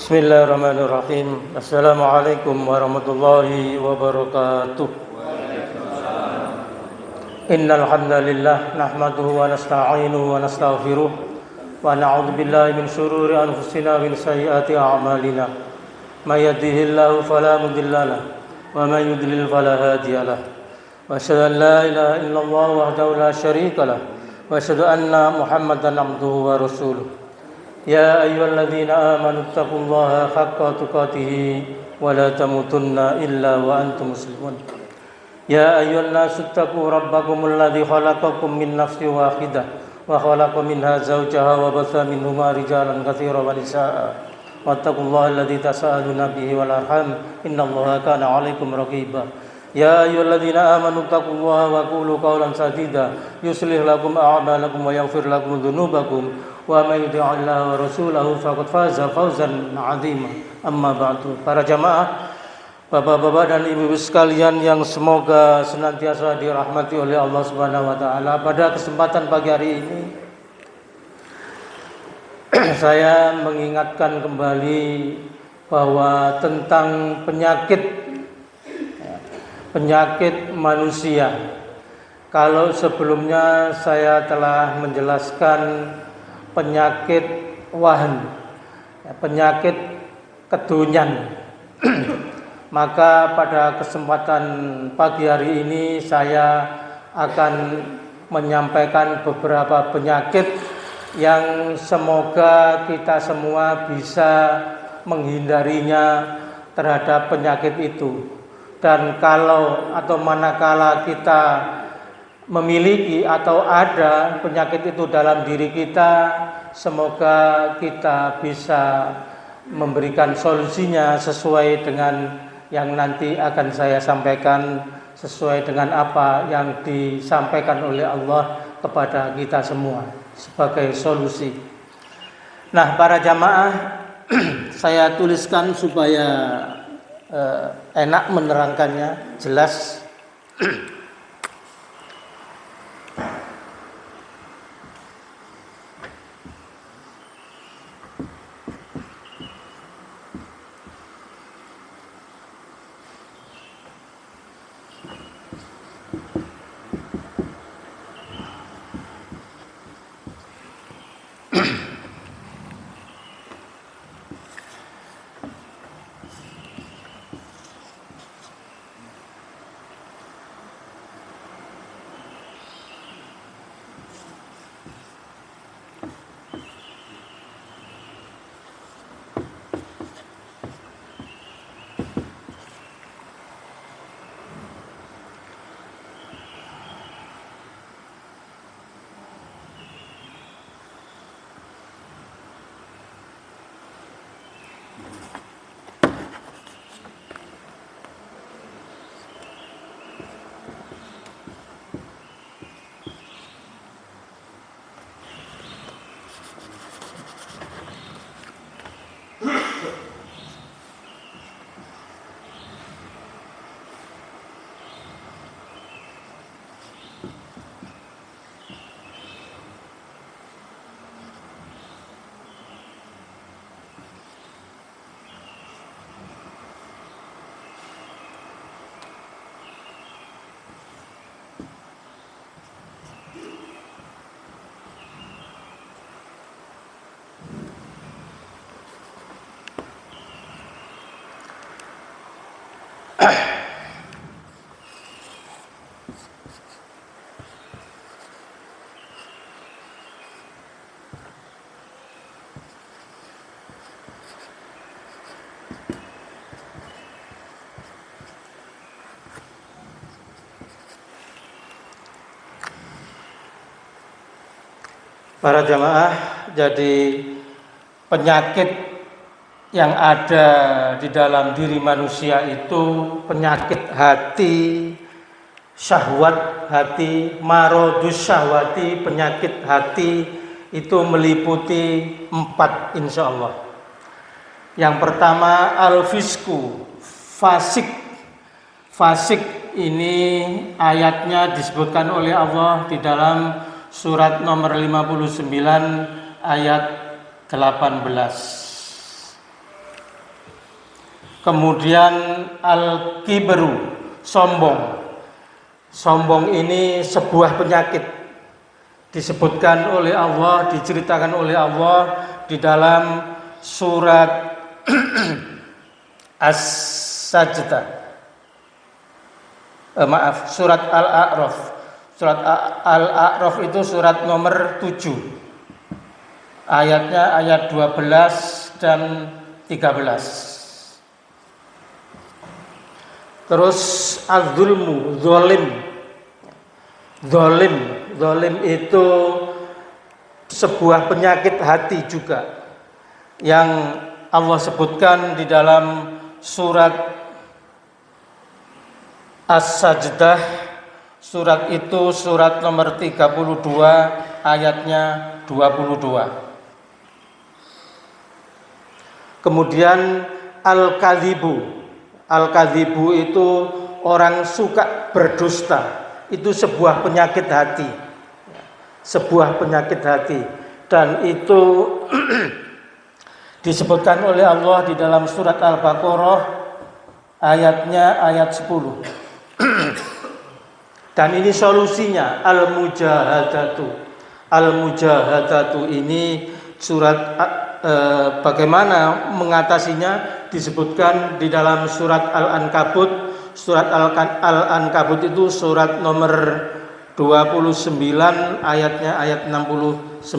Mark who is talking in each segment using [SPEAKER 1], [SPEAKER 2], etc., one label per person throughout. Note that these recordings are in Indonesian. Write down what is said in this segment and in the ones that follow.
[SPEAKER 1] Bismillahirrahmanirrahim. Assalamualaikum warahmatullahi wabarakatuh. Innal hamdalillah nahmaduhu wa nasta'inuhu wa nastaghfiruh wa na'udzu billahi min shururi anfusina wa min sayyiati a'malina. May yahdihillahu fala mudilla lahu wa may yudlil fala hadiya lahu. Wa asyhadu an la ilaha illallah wahdahu la syarika lahu wa asyhadu anna Muhammadan abduhu wa rasuluh. Ya ayyuhalladzina amanu taqullaha haqqa tuqatih wa la tamutunna illa wa antum muslimun. Ya ayyuhan nasu taqu rabbakumul ladzi khalaqakum min nafsin wahidah wa khalaqa minha zawjaha wa batha minhuma rijalan katsiran wa nisaa'a. Wattaqullaha alladzi tasaaluna bihi wal arham innallaha kana 'alaikum raqiba. Ya ayyuhalladzina amanu taqullaha wa qulu qawlan sadida yuslih lakum a'malakum wa yaghfir lakum dzunubakum wa may yuti'illaha wa rasulahu faqad faza fawzan 'azima. Amma ba'du. Para jamaah, bapak-bapak dan ibu-ibu sekalian yang semoga senantiasa dirahmati oleh Allah Subhanahu wa taala, pada kesempatan pagi hari ini saya mengingatkan kembali bahwa tentang penyakit manusia. Kalau sebelumnya saya telah menjelaskan penyakit wahan, penyakit kedonyan, maka pada kesempatan pagi hari ini saya akan menyampaikan beberapa penyakit yang semoga kita semua bisa menghindarinya terhadap penyakit itu. Dan kalau atau manakala kita memiliki atau ada penyakit itu dalam diri kita, semoga kita bisa memberikan solusinya sesuai dengan yang nanti akan saya sampaikan, sesuai dengan apa yang disampaikan oleh Allah kepada kita semua sebagai solusi. Nah, para jamaah, saya tuliskan supaya enak menerangkannya, jelas. Para jamaah, jadi penyakit yang ada di dalam diri manusia itu penyakit hati, syahwat hati, marodus syahwati, penyakit hati itu meliputi 4 insya Allah. Yang pertama al-fisku, fasik. Fasik ini ayatnya disebutkan oleh Allah di dalam surat nomor 59 ayat 18. Kemudian al-kibru, sombong. Sombong ini sebuah penyakit. Disebutkan oleh Allah, diceritakan oleh Allah di dalam surat As-Sajdah. Surat Al-A'raf. Surat Al-A'raf itu surat nomor 7. Ayatnya ayat 12 dan 13. Terus az-zulmu, zalim itu sebuah penyakit hati juga yang Allah sebutkan di dalam surat As-Sajdah. Surat itu surat nomor 32 ayatnya 22. Kemudian al-kadzibu. Al-kadzibu itu orang suka berdusta. Itu sebuah penyakit hati. Sebuah penyakit hati. Dan itu disebutkan oleh Allah di dalam surat Al-Baqarah ayatnya ayat 10. Dan ini solusinya al-mujahadatu. Al-mujahadatu ini surat bagaimana mengatasinya disebutkan di dalam surat Al-Ankabut. Surat Al-Ankabut itu surat nomor 29 ayatnya ayat 69.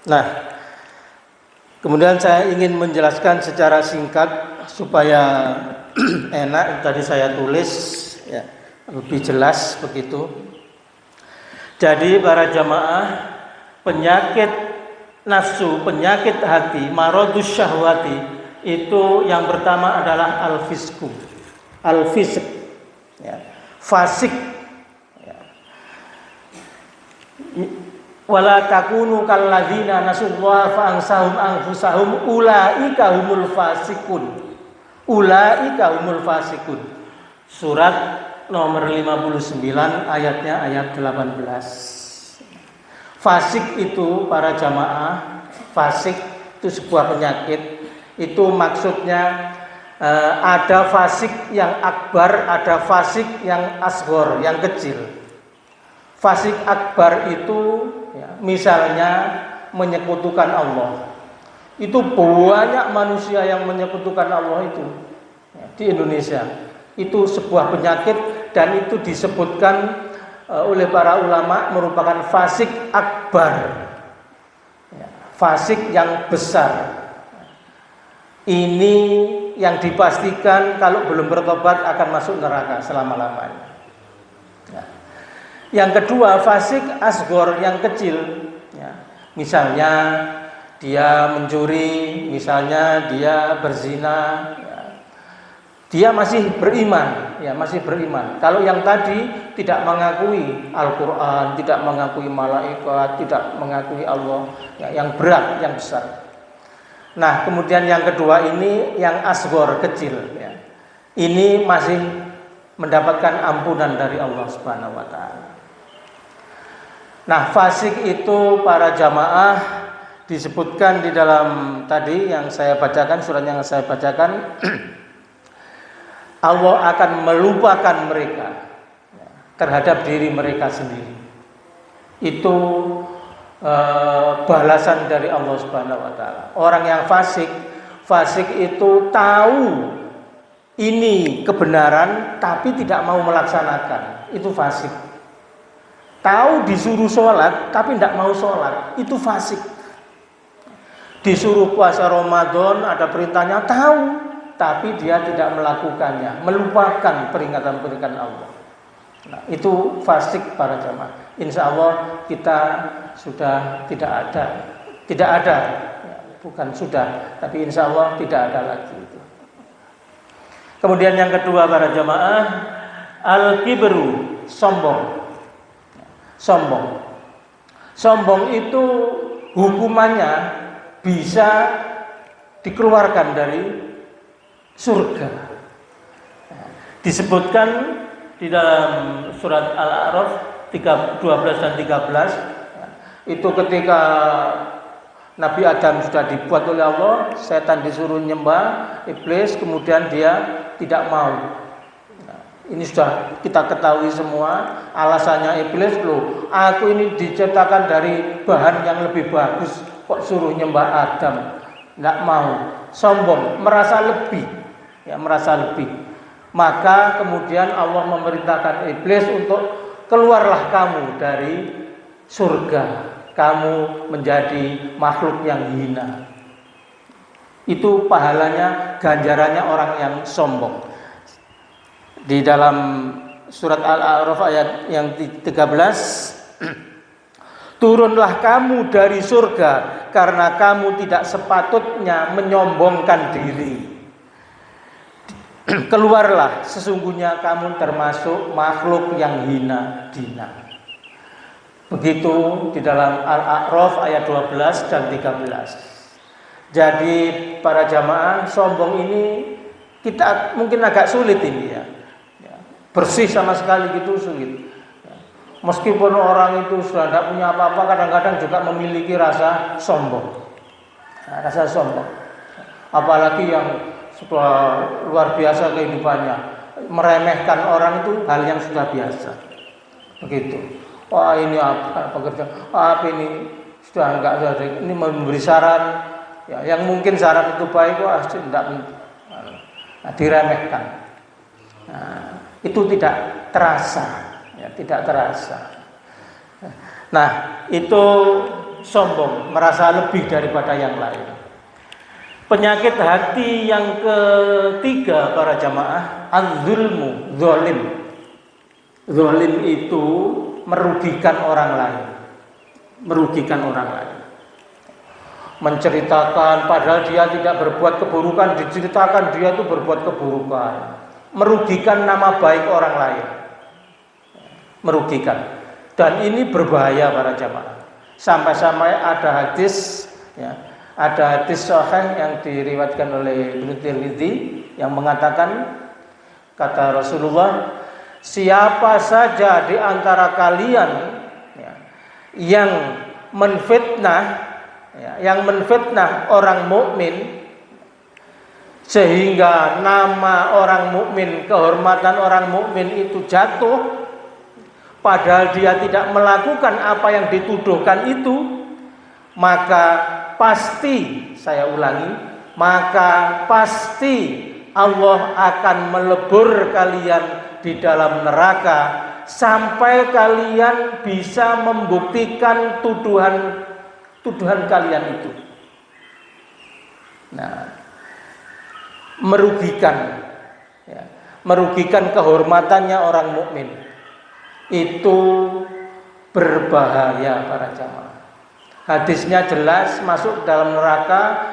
[SPEAKER 1] Nah, kemudian saya ingin menjelaskan secara singkat supaya enak. Tadi saya tulis ya, lebih jelas begitu. Jadi para jamaah, penyakit nafsu, penyakit hati, maradus syahwati, itu yang pertama adalah al-fisq, ya, fasik. Ya. Wala takunu kalladzina nasullaha fa ansahum anfusahum ulaika humul fasikun. Ulaika humul fasikun. Surat nomor 59 ayatnya ayat 18. Fasik itu para jamaah, fasik itu sebuah penyakit. Itu maksudnya ada fasik yang akbar, ada fasik yang asghar, yang kecil. Fasik akbar itu ya, misalnya menyekutukan Allah. Itu banyak manusia yang menyekutukan Allah itu ya, di Indonesia. Itu sebuah penyakit dan itu disebutkan oleh para ulama merupakan fasik akbar, ya, fasik yang besar. Ini yang dipastikan kalau belum bertobat akan masuk neraka selama-lamanya. Ya. Yang kedua, fasik asghar, yang kecil. Ya. Misalnya dia mencuri, misalnya dia berzina. Dia masih beriman, ya masih beriman. Kalau yang tadi tidak mengakui Al-Quran, tidak mengakui malaikat, tidak mengakui Allah, ya, yang berat, yang besar. Nah, kemudian yang kedua ini yang asghar, kecil. Ya. Ini masih mendapatkan ampunan dari Allah Subhanahu Wa Taala. Nah, fasik itu para jamaah disebutkan di dalam tadi yang saya bacakan, surat yang saya bacakan. Allah akan melupakan mereka terhadap diri mereka sendiri. Itu balasan dari Allah Subhanahu Wa Taala. Orang yang fasik itu tahu ini kebenaran tapi tidak mau melaksanakan. Itu fasik. Tahu disuruh sholat tapi tidak mau sholat. Itu fasik. Disuruh puasa Ramadan, ada perintahnya, tahu tapi dia tidak melakukannya, melupakan peringatan-peringatan Allah. Nah, itu fasik para jamaah. Insya Allah kita sudah tidak ada, ya, bukan sudah, tapi insya Allah tidak ada lagi itu. Kemudian yang kedua para jamaah, al-kibru, sombong. Sombong itu hukumannya bisa dikeluarkan dari surga. Disebutkan di dalam surat Al-A'raf 12 dan 13 itu ketika Nabi Adam sudah dibuat oleh Allah, setan disuruh nyembah iblis, kemudian dia tidak mau. Nah, ini sudah kita ketahui semua. Alasannya iblis, loh, aku ini diciptakan dari bahan yang lebih bagus, kok suruh nyembah Adam? Tidak mau, sombong, merasa lebih, ya, merasa lebih. Maka kemudian Allah memerintahkan iblis untuk keluarlah kamu dari surga. Kamu menjadi makhluk yang hina. Itu pahalanya, ganjarannya orang yang sombong. Di dalam surat Al-A'raf ayat yang 13, turunlah kamu dari surga karena kamu tidak sepatutnya menyombongkan diri. Keluarlah, sesungguhnya kamu termasuk makhluk yang hina dina. Begitu di dalam Al-A'raf ayat 12 dan 13. Jadi para jamaah, sombong ini kita mungkin agak sulit ini ya. Bersih sama sekali gitu sulit. Meskipun orang itu sudah tidak punya apa-apa, kadang-kadang juga memiliki rasa sombong. Nah, rasa sombong. Apalagi yang sudah luar biasa kehidupannya, meremehkan orang itu hal yang sudah biasa. Begitu. Wah, ini apa pekerjaan? Apa ini sudah enggak ada. Ini memberi saran, ya, yang mungkin saran itu baik, wah tidak, diremehkan. Nah, itu tidak terasa, ya, tidak terasa. Nah, itu sombong, merasa lebih daripada yang lain. Penyakit hati yang ketiga para jamaah, az-zulmu, zalim. Zalim itu merugikan orang lain. Merugikan orang lain. Menceritakan padahal dia tidak berbuat keburukan, diceritakan dia itu berbuat keburukan. Merugikan nama baik orang lain. Merugikan. Dan ini berbahaya para jamaah. Sampai-sampai ada hadis, ya, ada hadis sahih yang diriwayatkan oleh Ibnu Tirmidzi yang mengatakan, kata Rasulullah, siapa saja di antara kalian, ya, yang menfitnah, ya, yang menfitnah orang mukmin sehingga nama orang mukmin, kehormatan orang mukmin itu jatuh, padahal dia tidak melakukan apa yang dituduhkan itu, maka pasti, saya ulangi, maka pasti Allah akan melebur kalian di dalam neraka sampai kalian bisa membuktikan tuduhan kalian itu. Nah, merugikan, ya, merugikan kehormatannya orang mukmin itu berbahaya para jamaah. Hadisnya jelas, masuk dalam neraka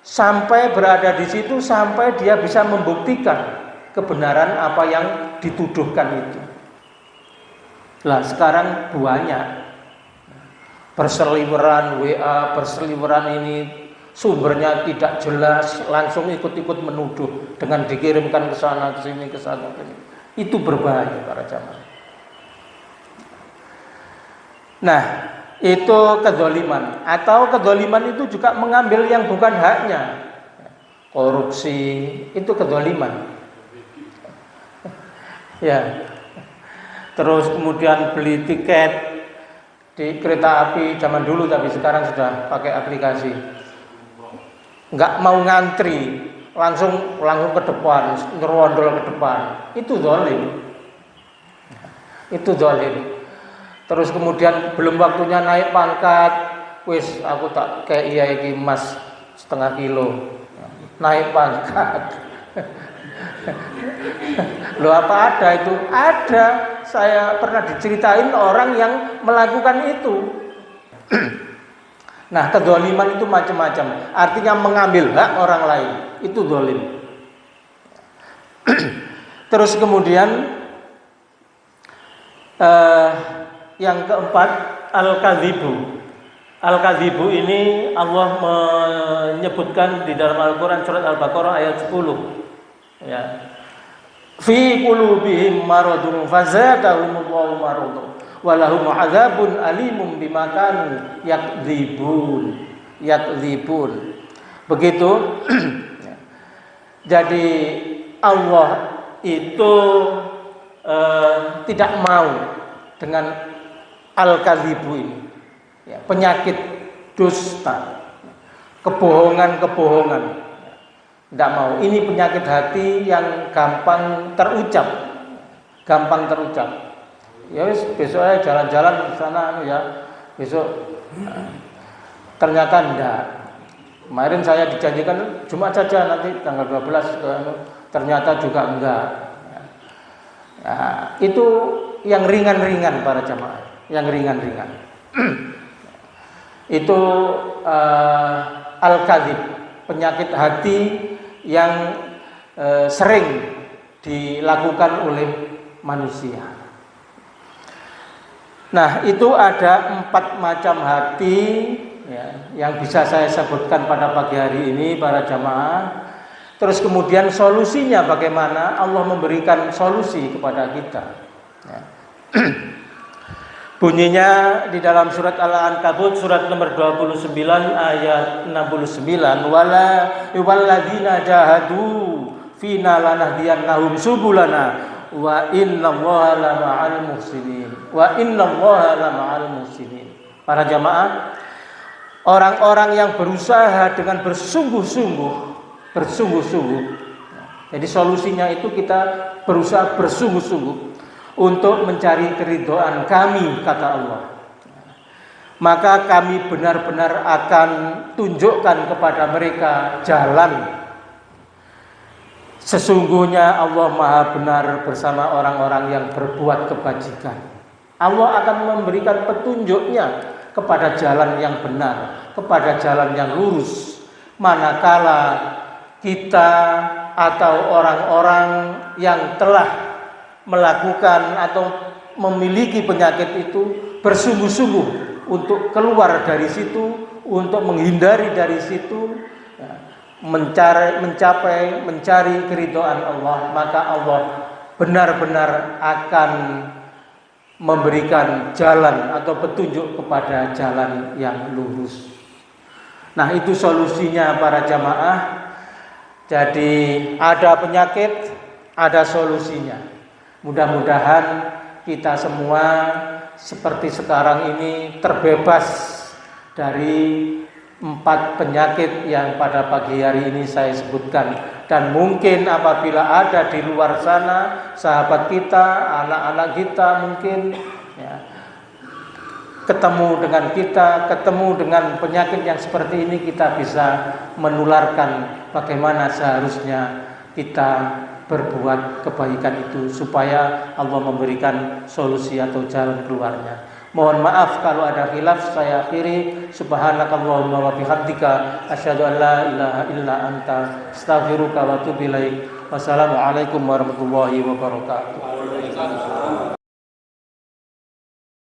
[SPEAKER 1] sampai berada di situ sampai dia bisa membuktikan kebenaran apa yang dituduhkan itu. Lah sekarang banyak berseliweran WA, berseliweran ini sumbernya tidak jelas, langsung ikut-ikut menuduh dengan dikirimkan ke sana, ke sini, ke sana, ke sini. Itu berbahaya para jamaah. Nah, itu kezaliman. Atau kezaliman itu juga mengambil yang bukan haknya. Korupsi itu kezaliman. Ya. Terus kemudian beli tiket di kereta api zaman dulu, tapi sekarang sudah pakai aplikasi. Enggak mau ngantri, langsung ke depan, ngerondol ke depan. Itu zalim. Itu zalim. Terus kemudian belum waktunya naik pangkat, wis aku tak kayak iya iki emas setengah kilo. Naik pangkat. Loh, apa ada itu? Ada. Saya pernah diceritain orang yang melakukan itu. Nah, kezaliman itu macam-macam. Artinya mengambil hak orang lain. Itu zalim. Terus kemudian yang keempat, al-kadzibu. Al-kadzibu ini Allah menyebutkan di dalam Al-Quran surat Al-Baqarah ayat 10. Ya. Fi qulubihim maradun fazadahumullahu maradan walahum adzabun alimun bima kanu yakdzibun. yakdzibun. Begitu. Jadi Allah itu tidak mau dengan al-kadzibu ini, ya, penyakit dusta, kebohongan-kebohongan. Tidak mau. Ini penyakit hati yang gampang terucap. Ya wis, besok aja jalan-jalan ke sana ya. Besok ternyata enggak. Kemarin saya dijanjikan Jumat saja nanti tanggal 12 ternyata juga enggak. Ya, itu yang ringan-ringan para jamaah, yang ringan-ringan. Itu al-kadzib, penyakit hati yang sering dilakukan oleh manusia. Nah, itu ada 4 macam hati, ya, yang bisa saya sebutkan pada pagi hari ini para jamaah. Terus kemudian solusinya bagaimana? Allah memberikan solusi kepada kita, ya. Bunyinya di dalam surat Al-Ankabut surat nomor 29 ayat 69, walladzina jahadu fina lanahdiyannahum subulana wa innallaha lama'al muhsinin. Para jamaah, orang-orang yang berusaha dengan bersungguh-sungguh. Jadi solusinya itu kita berusaha bersungguh-sungguh untuk mencari keridhaan kami, kata Allah. Maka kami benar-benar akan tunjukkan kepada mereka jalan. Sesungguhnya Allah Maha benar bersama orang-orang yang berbuat kebajikan. Allah akan memberikan petunjuknya kepada jalan yang benar, kepada jalan yang lurus. Manakala kita atau orang-orang yang telah melakukan atau memiliki penyakit itu bersungguh-sungguh untuk keluar dari situ, untuk menghindari dari situ, ya, mencari keridhaan Allah, maka Allah benar-benar akan memberikan jalan atau petunjuk kepada jalan yang lurus. Nah, itu solusinya para jamaah. Jadi ada penyakit, ada solusinya. Mudah-mudahan kita semua seperti sekarang ini terbebas dari 4 penyakit yang pada pagi hari ini saya sebutkan. Dan mungkin apabila ada di luar sana sahabat kita, anak-anak kita mungkin, ya, ketemu dengan penyakit yang seperti ini, kita bisa menularkan bagaimana seharusnya kita berbuat kebaikan itu supaya Allah memberikan solusi atau jalan keluarnya. Mohon maaf kalau ada khilaf, saya akhiri. Subhanakallahumma wa bihamdika asyhadu an la ilaha illa anta astaghfiruka wa atubu ilaik. Wassalamualaikum warahmatullahi wabarakatuh.